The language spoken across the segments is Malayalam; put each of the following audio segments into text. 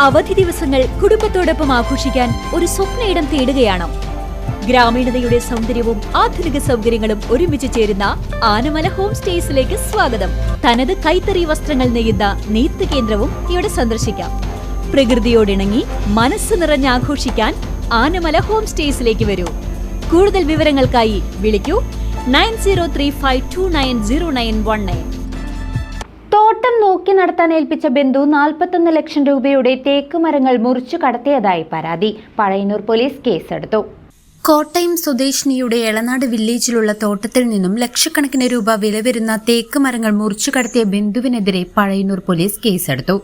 അവധി ദിവസങ്ങൾ കുടുംബത്തോടൊപ്പം ആഘോഷിക്കാൻ ഒരു സ്വപ്നയിടം തേടുകയാണോ? ഗ്രാമീണതയുടെ സൗന്ദര്യവും ആധുനിക സൗകര്യങ്ങളും ഒരുമിച്ച് ചേരുന്ന ആനമല ഹോം സ്റ്റേസിലേക്ക് സ്വാഗതം. തനത് കൈത്തറി വസ്ത്രങ്ങൾ നെയ്യുന്ന നെയ്ത്ത് കേന്ദ്രവും ഇവിടെ സന്ദർശിക്കാം. പ്രകൃതിയോടിണങ്ങി മനസ്സ് നിറഞ്ഞ് ആഘോഷിക്കാൻ ആനമല ഹോം സ്റ്റേസിലേക്ക് വരൂ. കൂടുതൽ വിവരങ്ങൾക്കായി വിളിക്കൂ 9035290919. തോട്ടം നോക്കി നടത്താൻ ഏൽപ്പിച്ച ബന്ധു 41 ലക്ഷം രൂപയുടെ തേക്ക് മരങ്ങൾ മുറിച്ചു കടത്തിയതായി പരാതി. പഴയന്നൂർ പോലീസ് കേസെടുത്തു. കോട്ടയം സ്വദേശിനിയുടെ എളനാട് വില്ലേജിലുള്ള തോട്ടത്തിൽ നിന്നും ലക്ഷക്കണക്കിന് രൂപ വില വരുന്ന തേക്ക് മരങ്ങൾ മുറിച്ചു കടത്തിയ ബന്ധുവിനെതിരെ പഴയന്നൂർ പോലീസ് കേസെടുത്തു.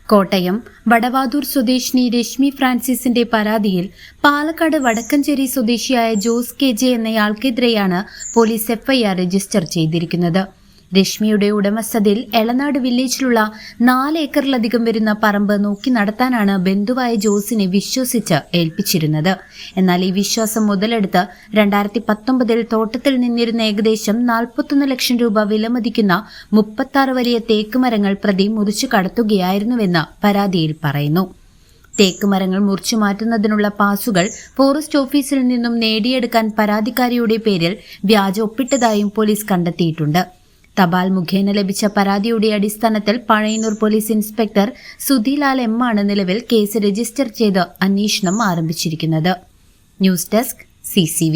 കോട്ടയം വടവാതൂർ സ്വദേശിനി രശ്മി ഫ്രാൻസിസിന്റെ പരാതിയിൽ പാലക്കാട് വടക്കഞ്ചേരി സ്വദേശിയായ ജോസ് KJ എന്നയാൾക്കെതിരെയാണ് പോലീസ് FIR രജിസ്റ്റർ ചെയ്തിരിക്കുന്നത്. രശ്മിയുടെ ഉടമസ്ഥതയിൽ എളനാട് വില്ലേജിലുള്ള 4 ഏക്കറിലധികം വരുന്ന പറമ്പ് നോക്കി നടത്താനാണ് ബന്ധുവായ ജോസിനെ വിശ്വസിച്ച് ഏൽപ്പിച്ചിരുന്നത്. എന്നാൽ ഈ വിശ്വാസം മുതലെടുത്ത് 2019 തോട്ടത്തിൽ നിന്നിരുന്ന ഏകദേശം 41 ലക്ഷം രൂപ വിലമതിക്കുന്ന 36 വലിയ തേക്ക് മരങ്ങൾ പ്രതി മുറിച്ചു കടത്തുകയായിരുന്നുവെന്ന് പരാതിയിൽ പറയുന്നു. തേക്ക് മരങ്ങൾ മുറിച്ചു മാറ്റുന്നതിനുള്ള പാസുകൾ ഫോറസ്റ്റ് ഓഫീസിൽ നിന്നും നേടിയെടുക്കാൻ പരാതിക്കാരിയുടെ പേരിൽ വ്യാജ ഒപ്പിട്ടതായും പോലീസ് കണ്ടെത്തിയിട്ടുണ്ട്. തപാൽ മുഖേന ലഭിച്ച പരാതിയുടെ അടിസ്ഥാനത്തിൽ Pazhayannur police inspector Sudhilal M ആണ് നിലവിൽ കേസ് രജിസ്റ്റർ ചെയ്ത് അന്വേഷണം ആരംഭിച്ചിരിക്കുന്നത്. News desk CCV.